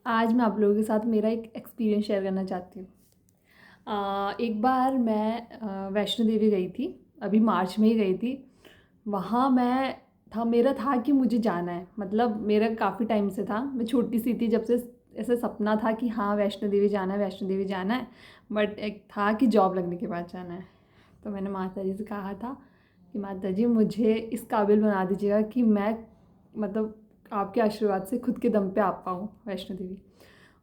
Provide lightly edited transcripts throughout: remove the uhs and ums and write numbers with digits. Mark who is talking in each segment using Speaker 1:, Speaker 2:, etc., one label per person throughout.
Speaker 1: आज मैं आप लोगों के साथ मेरा एक एक्सपीरियंस शेयर करना चाहती हूँ। एक बार मैं वैष्णो देवी गई थी, अभी मार्च में ही गई थी। वहाँ मेरा था कि मुझे जाना है, मतलब मेरा काफ़ी टाइम से था, मैं छोटी सी थी जब से ऐसा सपना था कि हाँ वैष्णो देवी जाना है, वैष्णो देवी जाना है। बट एक था कि जॉब लगने के बाद जाना है। तो मैंने माता जी से कहा था कि माता जी मुझे इस काबिल बना दीजिएगा कि मैं मतलब आपके आशीर्वाद से खुद के दम पे आ पाऊँ वैष्णो देवी।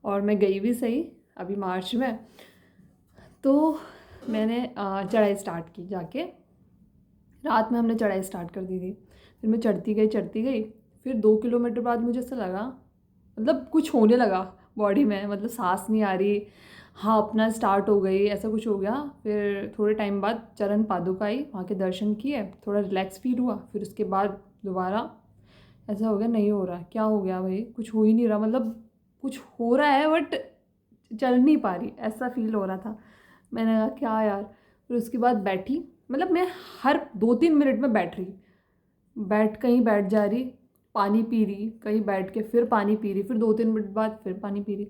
Speaker 1: और मैं गई भी सही अभी मार्च में। तो मैंने चढ़ाई स्टार्ट की जाके, रात में हमने चढ़ाई स्टार्ट कर दी थी। फिर मैं चढ़ती गई। फिर 2 किलोमीटर बाद मुझे ऐसा लगा, मतलब कुछ होने लगा बॉडी में, मतलब सांस नहीं आ रही, हाँ अपना स्टार्ट हो गई, ऐसा कुछ हो गया। फिर थोड़े टाइम बाद चरण पादुका आई, वहाँ के दर्शन किए, थोड़ा रिलैक्स फील हुआ। फिर उसके बाद दोबारा ऐसा हो गया, नहीं हो रहा, क्या हो गया भाई, कुछ हो ही नहीं रहा, मतलब कुछ हो रहा है बट चल नहीं पा रही, ऐसा फील हो रहा था। मैंने कहा क्या यार। फिर उसके बाद बैठी, मतलब मैं हर 2-3 मिनट में बैठ रही, कहीं बैठ जा रही, पानी पी रही, कहीं बैठ के फिर पानी पी रही, फिर 2-3 मिनट बाद फिर पानी पी रही।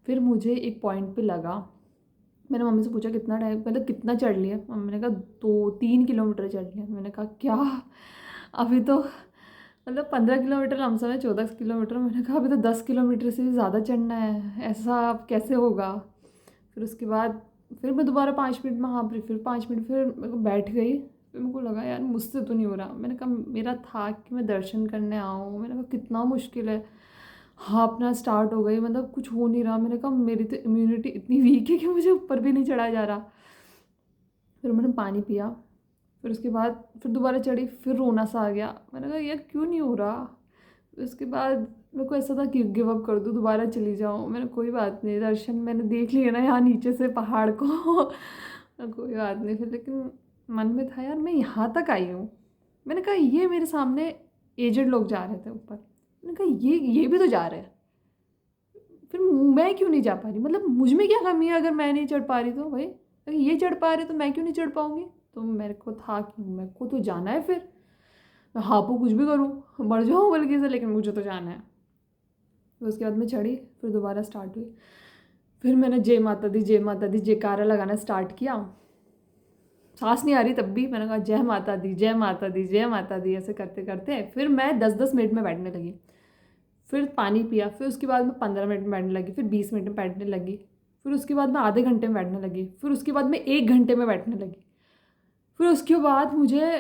Speaker 1: फिर मुझे एक पॉइंट पे लगा, मैंने मम्मी से पूछा कितना टाइम, मतलब कितना चढ़ लिया। मम्मी ने कहा 2-3 किलोमीटर चढ़ लिया। मैंने कहा क्या, अभी तो मतलब 15 किलोमीटर लमसम है, 14 किलोमीटर। मैंने कहा अभी तो 10 किलोमीटर से भी ज़्यादा चढ़ना है, ऐसा अब कैसे होगा। फिर उसके बाद फिर मैं दोबारा 5 मिनट में हाँफ रही, फिर 5 मिनट, फिर मेरे को बैठ गई। फिर मेरे को लगा यार मुझसे तो नहीं हो रहा। मैंने कहा मेरा था कि मैं दर्शन करने आऊँ, मैंने कहा कितना मुश्किल है। हाँ अपना स्टार्ट हो गई, मतलब कुछ हो नहीं रहा। मैंने कहा मेरी तो इम्यूनिटी इतनी वीक है कि मुझे ऊपर भी नहीं चढ़ाया जा रहा। फिर मैंने पानी पिया। फिर उसके बाद फिर दोबारा चढ़ी, फिर रोना सा आ गया। मैंने कहा यार क्यों नहीं हो रहा। फिर उसके बाद मेरे को ऐसा था कि गिव अप कर दूँ, दोबारा चली जाऊँ। मैंने कोई बात नहीं, दर्शन मैंने देख लिया ना यहाँ नीचे से पहाड़ को कोई बात नहीं। फिर लेकिन मन में था यार मैं यहाँ तक आई हूँ। मैंने कहा ये मेरे सामने एजेड लोग जा रहे थे ऊपर, मैंने कहा ये भी तो जा रहे हैं, फिर मैं क्यों नहीं जा पा रही, मतलब मुझ में क्या कमी है अगर मैं नहीं चढ़ पा रही तो भाई, अगर ये चढ़ पा रहे तो मैं क्यों नहीं चढ़ पाऊँगी। तो मेरे को था कि मेरे को तो जाना है, फिर मैं हापू कुछ भी करूँ, मर जाऊँ बल्कि से, लेकिन मुझे तो जाना है। फिर उसके बाद मैं चढ़ी, फिर दोबारा स्टार्ट हुई। फिर मैंने जय माता दी जयकारा लगाना स्टार्ट किया। सांस नहीं आ रही तब भी, मैंने कहा जय माता दी जय माता दी जय माता दी, ऐसे करते करते फिर मैं 10-10 मिनट में बैठने लगी। फिर पानी पिया, फिर उसके बाद मैं 15 मिनट में बैठने लगी, फिर 20 मिनट में बैठने लगी, फिर उसके बाद मैं आधे घंटे में बैठने लगी, फिर उसके बाद मैं 1 घंटे में बैठने लगी। फिर उसके बाद मुझे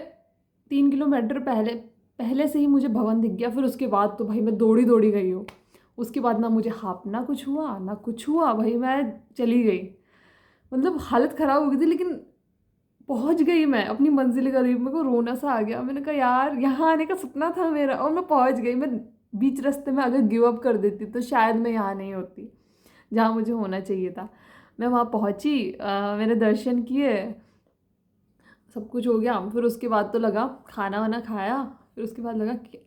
Speaker 1: 3 किलोमीटर पहले पहले से ही मुझे भवन दिख गया। फिर उसके बाद तो भाई मैं दौड़ी दौड़ी गई हूँ। उसके बाद ना मुझे हाँफना कुछ हुआ ना कुछ हुआ, भाई मैं चली गई, मतलब हालत ख़राब हो गई थी। लेकिन पहुँच गई मैं अपनी मंजिल के करीब, मेरे को रोना सा आ गया। मैंने कहा यार यहाँ आने का सपना था मेरा और मैं पहुँच गई। मैं बीच रास्ते में अगर गिव अप कर देती तो शायद मैं यहाँ नहीं होती जहाँ मुझे होना चाहिए था। मैं वहाँ पहुँची, मैंने दर्शन किए, सब कुछ हो गया। फिर उसके बाद तो लगा खाना वाना खाया। फिर उसके बाद लगा कि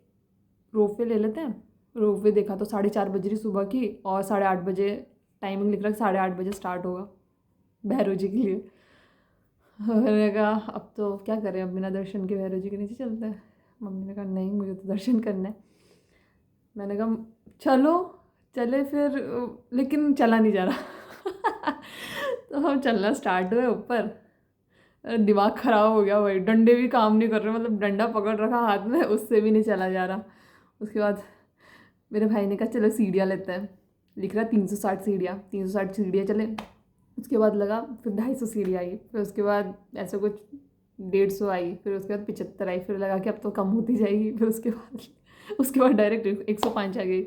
Speaker 1: रोपवे ले लेते हैं। रोपवे देखा तो 4:30 बज रही सुबह की, और 8:30 बजे टाइमिंग लिख रहा है, 8:30 बजे स्टार्ट होगा भैरव जी के लिए। मैंने कहा अब तो क्या करें, अब बिना दर्शन के भैरव जी के नीचे चलते हैं। मम्मी ने कहा नहीं मुझे तो दर्शन करना है। मैंने कहा चलो, चले फिर, लेकिन चला नहीं जा रहा तो हम चलना स्टार्ट हुए ऊपर। दिमाग ख़राब हो गया भाई, डंडे भी काम नहीं कर रहे, मतलब डंडा पकड़ रखा हाथ में, उससे भी नहीं चला जा रहा। उसके बाद मेरे भाई ने कहा चलो सीढ़ियाँ लेते हैं, लिख रहा 360 सीढ़ियाँ, 360 सीढ़ियाँ चले। उसके बाद लगा फिर 250 सीढ़ियाँ आई, फिर उसके बाद ऐसे कुछ 150 आई, फिर उसके बाद 75 आई, फिर लगा कि अब तो कम होती जाएगी। फिर उसके बाद डायरेक्ट 105 आ गई।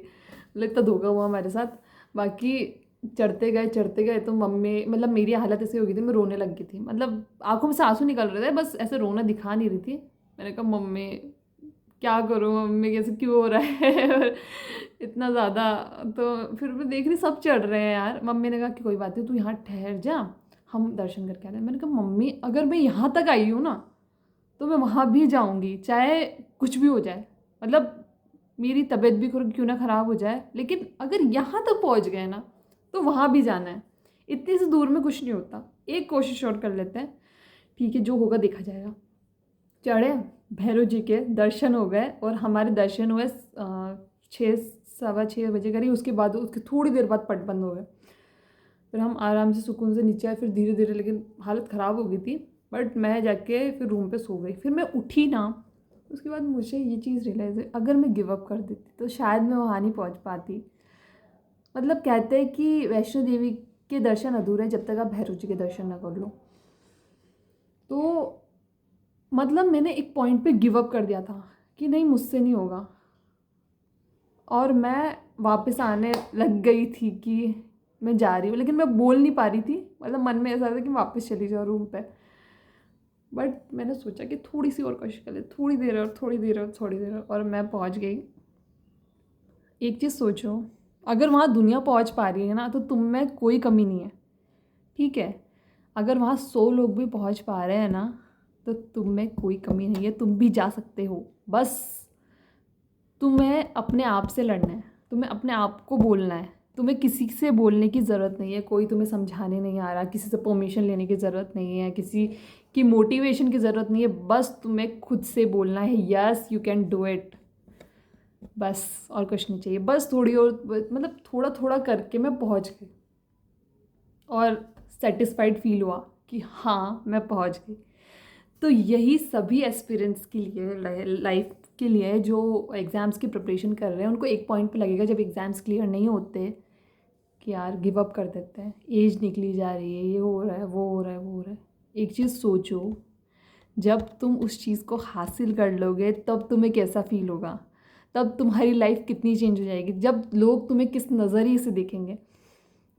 Speaker 1: लगता धोखा हुआ हमारे साथ। बाकी चढ़ते गए तो मम्मी, मतलब मेरी हालत ऐसी हो गई थी, मैं रोने लग गई थी, मतलब आंखों में से आंसू निकल रहे थे, बस ऐसे रोना दिखा नहीं रही थी। मैंने कहा मम्मी क्या करूँ, मम्मी कैसे क्यों हो रहा है इतना ज़्यादा। तो फिर मैं देख रही सब चढ़ रहे हैं यार। मम्मी ने कहा कि कोई बात नहीं तू यहाँ ठहर जा, हम दर्शन करके आ रहे हैं। मैंने कहा मम्मी अगर मैं यहाँ तक आई हूँ ना तो मैं वहाँ भी जाऊँगी, चाहे कुछ भी हो जाए, मतलब मेरी तबीयत भी क्यों ना ख़राब हो जाए, लेकिन अगर यहाँ तक पहुँच गए ना तो वहाँ भी जाना है। इतनी से दूर में कुछ नहीं होता, एक कोशिश और कर लेते हैं, ठीक है जो होगा देखा जाएगा। चढ़े, भैरव जी के दर्शन हो गए, और हमारे दर्शन हुए 6 6:15 बजे करी। उसके बाद उसके थोड़ी देर बाद पट बंद हो गए। फिर हम आराम से सुकून से नीचे आए। फिर धीरे धीरे, लेकिन हालत ख़राब हो गई थी, बट मैं जाके फिर रूम पे सो गई। फिर मैं उठी ना, उसके बाद मुझे ये चीज़ रियलाइज़ है, अगर मैं गिव अप कर देती तो शायद मैं वहाँ नहीं पहुँच पाती। मतलब कहते हैं कि वैष्णो देवी के दर्शन अधूरे हैं जब तक आप भैरव जी के दर्शन ना कर लो। तो मतलब मैंने एक पॉइंट पे गिव अप कर दिया था कि नहीं, मुझसे नहीं होगा। और मैं वापस आने लग गई थी कि मैं जा रही हूँ, लेकिन मैं बोल नहीं पा रही थी। मतलब मन में ऐसा था कि वापस चली जाओ रूम पे। बट मैंने सोचा कि थोड़ी सी और कोशिश कर ले, थोड़ी देर और, थोड़ी देर और, थोड़ी देर और मैं पहुँच गई। एक चीज़ सोचो, अगर वहाँ दुनिया पहुँच पा रही है ना, तो तुम में कोई कमी नहीं है, ठीक है। अगर वहाँ 100 लोग भी पहुँच पा रहे हैं ना, तो तुम में कोई कमी नहीं है, तुम भी जा सकते हो। बस तुम्हें अपने आप से लड़ना है, तुम्हें अपने आप को बोलना है। तुम्हें किसी से बोलने की ज़रूरत नहीं है, कोई तुम्हें समझाने नहीं आ रहा, किसी से परमिशन लेने की ज़रूरत नहीं है, किसी की मोटिवेशन की ज़रूरत नहीं है। बस तुम्हें खुद से बोलना है, yes you can do it. बस और कुछ नहीं चाहिए। बस थोड़ी और, मतलब थोड़ा थोड़ा करके मैं पहुंच गई और सेटिस्फाइड फील हुआ कि हाँ मैं पहुंच गई। तो यही सभी एस्पिरेंट्स के लिए, लाइफ के लिए, जो एग्ज़ाम्स की प्रिपरेशन कर रहे हैं, उनको एक पॉइंट पे लगेगा जब एग्ज़ाम्स क्लियर नहीं होते कि यार गिव अप कर देते हैं, एज निकली जा रही है, ये हो रहा है, वो हो रहा है, वो हो रहा है। एक चीज़ सोचो, जब तुम उस चीज़ को हासिल कर लोगे तब तुम्हें कैसा फील होगा, तब तुम्हारी लाइफ कितनी चेंज हो जाएगी, जब लोग तुम्हें किस नज़रिए से देखेंगे।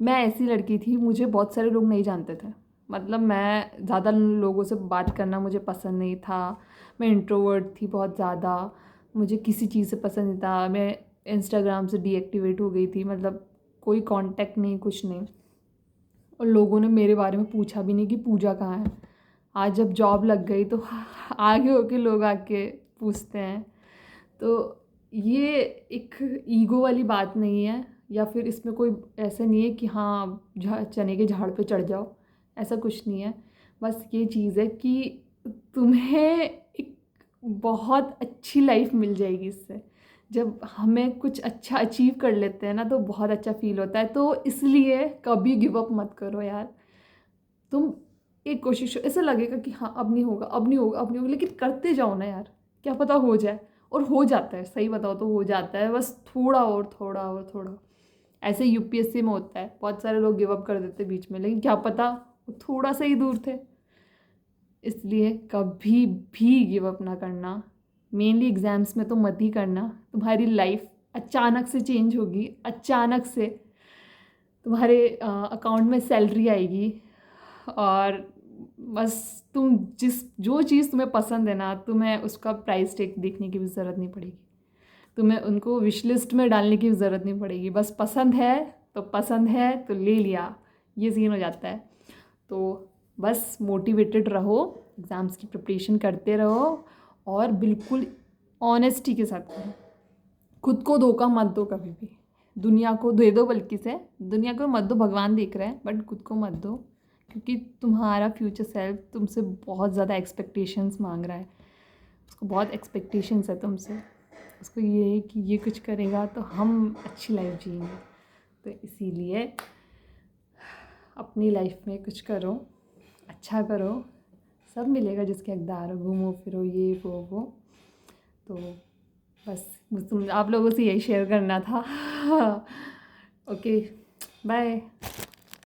Speaker 1: मैं ऐसी लड़की थी, मुझे बहुत सारे लोग नहीं जानते थे। मतलब मैं ज़्यादा लोगों से बात करना मुझे पसंद नहीं था। मैं इंट्रोवर्ट थी बहुत ज़्यादा। मुझे किसी चीज़ से पसंद नहीं था। मैं इंस्टाग्राम से डीएक्टिवेट हो गई थी, मतलब कोई कांटेक्ट नहीं, कुछ नहीं। और लोगों ने मेरे बारे में पूछा भी नहीं कि पूजा कहाँ है। आज जब जॉब लग गई तो आगे होके लोग आके पूछते हैं। तो ये एक ईगो वाली बात नहीं है, या फिर इसमें कोई ऐसा नहीं है कि हाँ चने के झाड़ पे चढ़ जाओ, ऐसा कुछ नहीं है। बस ये चीज़ है कि तुम्हें एक बहुत अच्छी लाइफ मिल जाएगी इससे। जब हमें कुछ अच्छा अचीव कर लेते हैं ना, तो बहुत अच्छा फील होता है। तो इसलिए कभी गिव अप मत करो यार। तुम एक कोशिश, ऐसा लगेगा कि हाँ अब नहीं होगा, अब नहीं होगा, अब नहीं होगा, लेकिन करते जाओ ना यार, क्या पता हो जाए। और हो जाता है, सही बताओ तो हो जाता है। बस थोड़ा और, थोड़ा और, थोड़ा। ऐसे यूपीएससी में होता है, बहुत सारे लोग गिव अप कर देते बीच में, लेकिन क्या पता वो थोड़ा सा ही दूर थे। इसलिए कभी भी गिव अप ना करना। मेनली एग्ज़ाम्स में तो मत ही करना। तुम्हारी लाइफ अचानक से चेंज होगी, अचानक से तुम्हारे अकाउंट में सैलरी आएगी, और बस तुम जो चीज़ तुम्हें पसंद है ना, तुम्हें उसका प्राइस टैग देखने की भी ज़रूरत नहीं पड़ेगी। तुम्हें उनको विश लिस्ट में डालने की भी ज़रूरत नहीं पड़ेगी। बस पसंद है तो पसंद है तो ले लिया, ये सीन हो जाता है। तो बस मोटिवेटेड रहो, एग्ज़ाम्स की प्रिपरेशन करते रहो, और बिल्कुल ऑनेस्टी के साथ करो। खुद को धोखा मत दो कभी भी। दुनिया को दे दो, बल्कि से दुनिया को मत दो, भगवान देख रहे हैं, बट खुद को मत दो। क्योंकि तुम्हारा फ्यूचर सेल्फ तुमसे बहुत ज़्यादा एक्सपेक्टेशंस मांग रहा है। उसको बहुत एक्सपेक्टेशंस है तुमसे। उसको ये है कि ये कुछ करेगा तो हम अच्छी लाइफ जिएंगे। तो इसीलिए अपनी लाइफ में कुछ करो, अच्छा करो, सब मिलेगा जिसके हकदार हो। घूमो फिरो, ये वो। तो बस तुम आप लोगों से यही शेयर करना था। Okay, bye.